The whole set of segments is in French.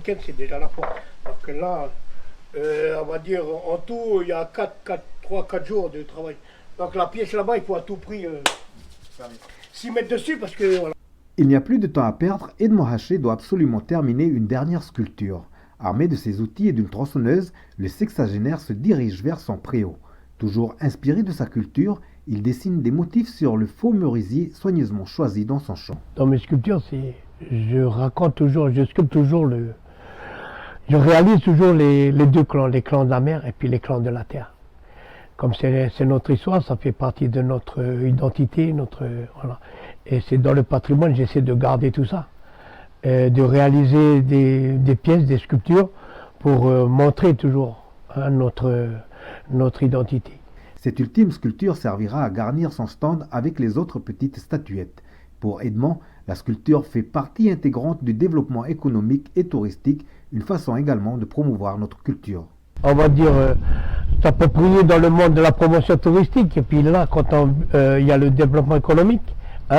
C'est déjà la fois. Donc là, on va dire, en tout, il y a 3-4 jours de travail. Donc la pièce là-bas, il faut à tout prix s'y mettre dessus parce que voilà. Il n'y a plus de temps à perdre, Edmond Haché doit absolument terminer une dernière sculpture. Armé de ses outils et d'une tronçonneuse, le sexagénaire se dirige vers son préau. Toujours inspiré de sa culture, il dessine des motifs sur le faux merisier soigneusement choisi dans son champ. Dans mes sculptures, je sculpte toujours je réalise toujours les deux clans, les clans de la mer et puis les clans de la terre. Comme c'est notre histoire, ça fait partie de notre identité, voilà. Et c'est dans le patrimoine, j'essaie de garder tout ça, de réaliser des pièces, des sculptures pour montrer toujours notre identité. Cette ultime sculpture servira à garnir son stand avec les autres petites statuettes. Pour Edmond, la sculpture fait partie intégrante du développement économique et touristique, une façon également de promouvoir notre culture. On va dire, s'approprier dans le monde de la promotion touristique, et puis là, quand il y a le développement économique,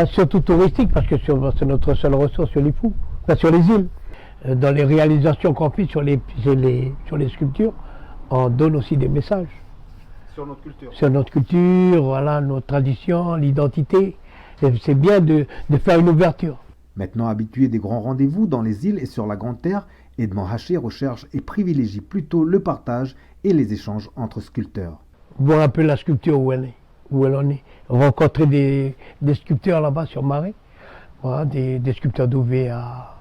surtout touristique, parce que c'est notre seule ressource sur les fous, sur les îles. Dans les réalisations qu'on fait sur les sculptures, on donne aussi des messages. Sur notre culture. Sur notre culture, voilà, notre tradition, l'identité. C'est bien de faire une ouverture. Maintenant habitué des grands rendez-vous dans les îles et sur la Grande Terre, Edmond Haché recherche et privilégie plutôt le partage et les échanges entre sculpteurs. Voir un peu la sculpture où elle en est. Rencontrer des sculpteurs là-bas sur Marais. Voilà, des sculpteurs d'Ouvéa,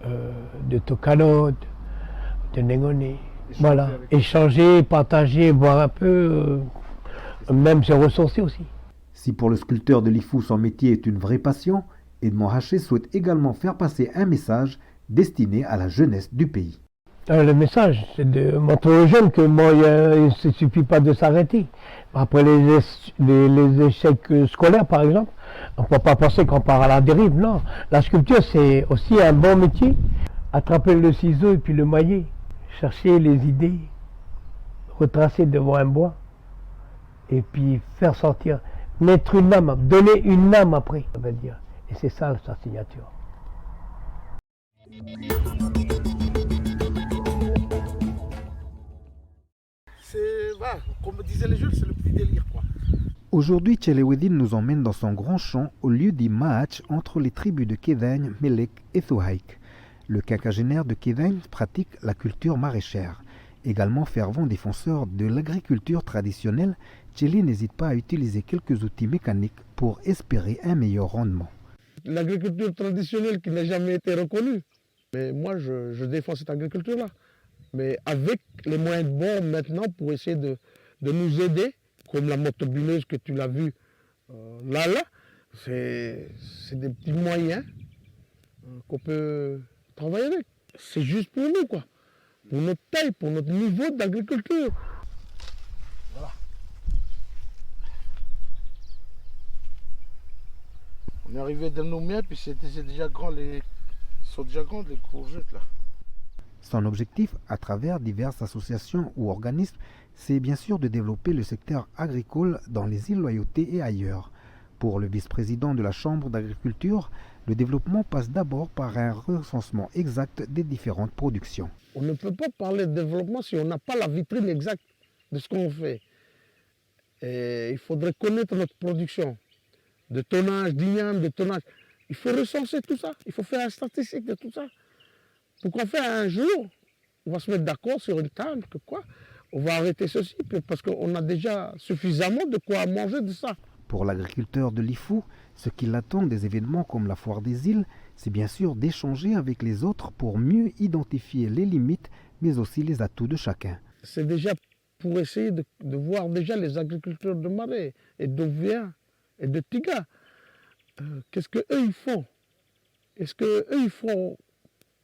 de Tokano, de Nengoné. Voilà, échanger, partager, voir un peu, même se ressourcer aussi. Si pour le sculpteur de Lifou son métier est une vraie passion, Edmond Haché souhaite également faire passer un message destiné à la jeunesse du pays. Le message, c'est de montrer aux jeunes que moi, il ne suffit pas de s'arrêter. Après les échecs scolaires, par exemple, on ne peut pas penser qu'on part à la dérive, non. La sculpture, c'est aussi un bon métier. Attraper le ciseau et puis le mailler, chercher les idées, retracer devant un bois, et puis faire sortir, mettre une âme, donner une âme après, ça veut dire. Et c'est ça sa signature. Comme disaient les jeunes, c'est le petit délire, quoi. Aujourd'hui, Tchelewedine nous emmène dans son grand champ au lieu dit Maach entre les tribus de Kédagne, Melek et Thohaïk. Le quinquagénaire de Kédagne pratique la culture maraîchère. Également fervent défenseur de l'agriculture traditionnelle, Tchelé n'hésite pas à utiliser quelques outils mécaniques pour espérer un meilleur rendement. L'agriculture traditionnelle qui n'a jamais été reconnue. Mais moi, je défends cette agriculture-là. Mais avec les moyens de bord maintenant pour essayer de nous aider, comme la motobuneuse que tu l'as vue là, c'est des petits moyens qu'on peut travailler avec. C'est juste pour nous, quoi. Pour notre taille, pour notre niveau d'agriculture. Voilà. On est arrivé dans nos miens, puis c'est déjà grand, ils sont déjà grandes les courgettes là. Son objectif, à travers diverses associations ou organismes, c'est bien sûr de développer le secteur agricole dans les îles Loyauté et ailleurs. Pour le vice-président de la Chambre d'agriculture, le développement passe d'abord par un recensement exact des différentes productions. On ne peut pas parler de développement si on n'a pas la vitrine exacte de ce qu'on fait. Et il faudrait connaître notre production, de tonnage, d'igname, de tonnage. Il faut recenser tout ça, il faut faire une statistique de tout ça. Pour qu'on fasse un jour, on va se mettre d'accord sur une table, que quoi, on va arrêter ceci, parce qu'on a déjà suffisamment de quoi manger de ça. Pour l'agriculteur de Lifou, ce qui l'attend des événements comme la foire des îles, c'est bien sûr d'échanger avec les autres pour mieux identifier les limites, mais aussi les atouts de chacun. C'est déjà pour essayer de voir déjà les agriculteurs de Marais et d'Ouvéa et de Tiga. Qu'est-ce qu'eux ils font? Est-ce qu'eux ils font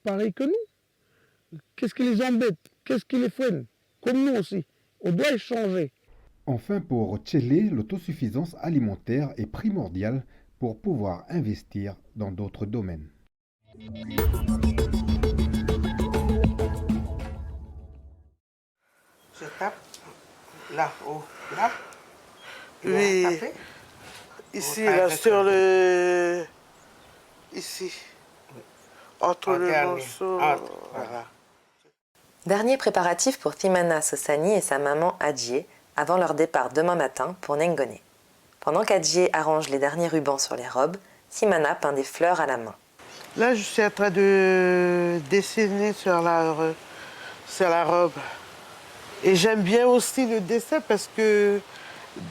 pareil que nous? Qu'est-ce qui les embête? Qu'est-ce qui les freine? Comme nous aussi. On doit échanger. Enfin, pour Tchelé, l'autosuffisance alimentaire est primordiale pour pouvoir investir dans d'autres domaines. Je tape là, haut, là. Oui. Ici, là, sur le... Ici. Oui. entre En le dernier. morceau. Voilà. Dernier préparatif pour Thimana Sosani et sa maman Adjie avant leur départ demain matin pour Nengone. Pendant qu'Adjie arrange les derniers rubans sur les robes, Thimana peint des fleurs à la main. Là, je suis en train de dessiner sur la robe. Et j'aime bien aussi le dessin parce que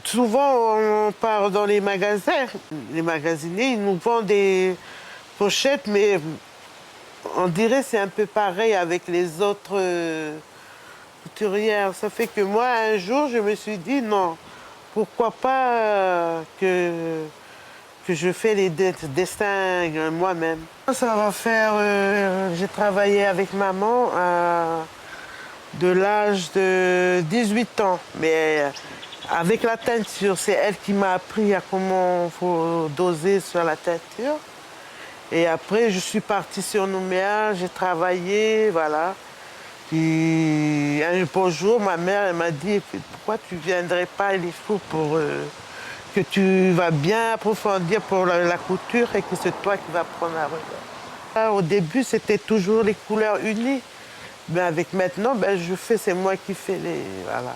souvent, on part dans les magasins. Les magasiniers, ils nous vendent des pochettes, mais on dirait que c'est un peu pareil avec les autres couturières. Ça fait que moi, un jour, je me suis dit, non, pourquoi pas que je fais les dessins moi-même. Ça va faire... j'ai travaillé avec maman de l'âge de 18 ans, mais avec la teinture, c'est elle qui m'a appris à comment il faut doser sur la teinture. Et après, je suis partie sur Nouméa, j'ai travaillé, voilà. Puis un beau jour, ma mère elle m'a dit, pourquoi tu ne viendrais pas à Lifou pour que tu vas bien approfondir pour la couture et que c'est toi qui vas prendre la relève. Au début, c'était toujours les couleurs unies. Mais avec maintenant, c'est moi qui fais les... Voilà.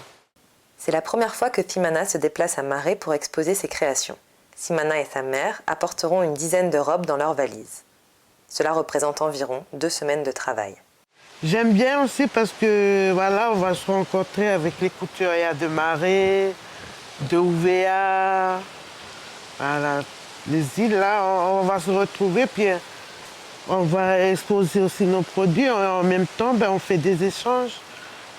C'est la première fois que Thimana se déplace à Maré pour exposer ses créations. Thimana et sa mère apporteront une dizaine de robes dans leur valise. Cela représente environ 2 semaines de travail. J'aime bien aussi parce que voilà, on va se rencontrer avec les couturières de Maré, de Ouvéa, voilà, les îles là, on va se retrouver puis on va exposer aussi nos produits. En même temps, on fait des échanges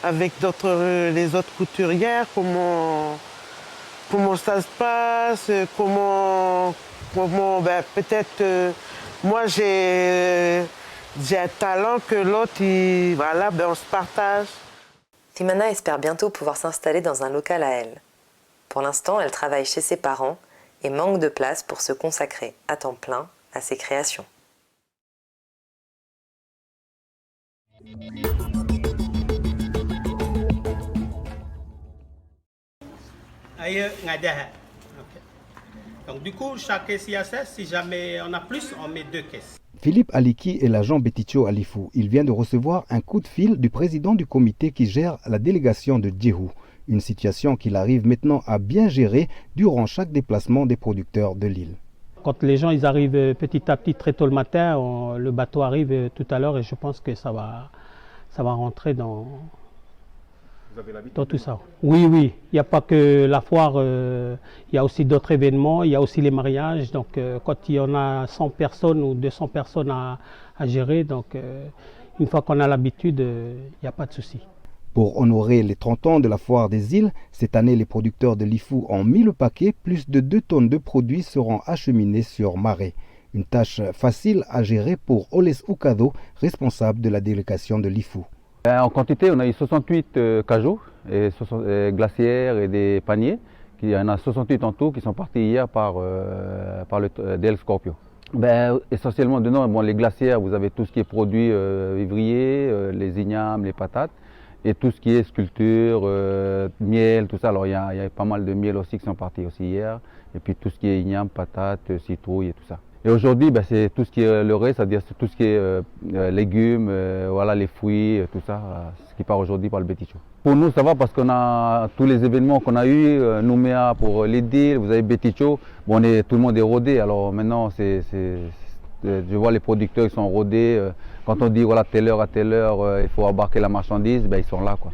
avec les autres couturières, comment ça se passe, comment peut-être moi j'ai un talent que l'autre, voilà, on se partage. Thimana espère bientôt pouvoir s'installer dans un local à elle. Pour l'instant, elle travaille chez ses parents et manque de place pour se consacrer à temps plein à ses créations. Ailleurs, donc du coup, chaque caisse ISS, si jamais on a plus, on met 2 caisses. Philippe Aliki est l'agent Beticho à Lifou. Il vient de recevoir un coup de fil du président du comité qui gère la délégation de Djehou. Une situation qu'il arrive maintenant à bien gérer durant chaque déplacement des producteurs de l'île. Quand les gens ils arrivent petit à petit très tôt le matin, le bateau arrive tout à l'heure et je pense que ça va rentrer dans tout ça. Oui, il n'y a pas que la foire, il y a aussi d'autres événements, il y a aussi les mariages. Donc quand il y en a 100 personnes ou 200 personnes à gérer, donc une fois qu'on a l'habitude, il n'y a pas de souci. Pour honorer les 30 ans de la foire des îles, cette année les producteurs de Lifou ont mis le paquet, plus de 2 tonnes de produits seront acheminés sur Maré. Une tâche facile à gérer pour Oles Ukado, responsable de la délégation de Lifou. En quantité, on a eu 68 cajots, et glacières et des paniers. Il y en a 68 en tout qui sont partis hier par le DL Scorpio. Essentiellement dedans, les glacières, vous avez tout ce qui est produits vivriers, les ignames, les patates, et tout ce qui est sculpture, miel, tout ça. Alors il y a pas mal de miel aussi qui sont partis aussi hier, et puis tout ce qui est ignames, patates, citrouilles et tout ça. Et aujourd'hui, c'est tout ce qui est le reste, c'est-à-dire tout ce qui est légumes, voilà, les fruits, tout ça, ce qui part aujourd'hui par le Beticho. Pour nous, ça va parce qu'on a tous les événements qu'on a eu, Nouméa pour les deals, vous avez Beticho, tout le monde est rodé. Alors maintenant, je vois les producteurs qui sont rodés. Quand on dit voilà, telle heure à telle heure, il faut embarquer la marchandise, ils sont là, quoi.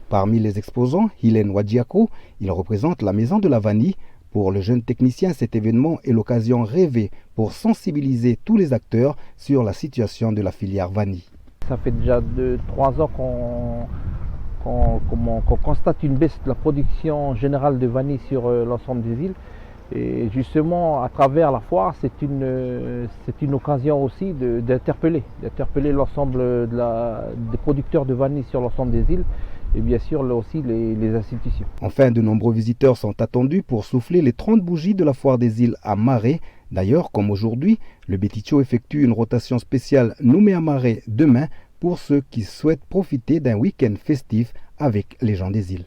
Parmi les exposants, Hélène Wadjiako, il représente la Maison de la Vanille. Pour le jeune technicien, cet événement est l'occasion rêvée pour sensibiliser tous les acteurs sur la situation de la filière vanille. Ça fait déjà 3 ans qu'on constate une baisse de la production générale de vanille sur l'ensemble des îles. Et justement, à travers la foire, c'est une occasion aussi d'interpeller l'ensemble des producteurs de vanille sur l'ensemble des îles. Et bien sûr là aussi les institutions. Enfin, de nombreux visiteurs sont attendus pour souffler les 30 bougies de la foire des îles à Maré. D'ailleurs, comme aujourd'hui, le Beticho effectue une rotation spéciale nommée à Maré demain pour ceux qui souhaitent profiter d'un week-end festif avec les gens des îles.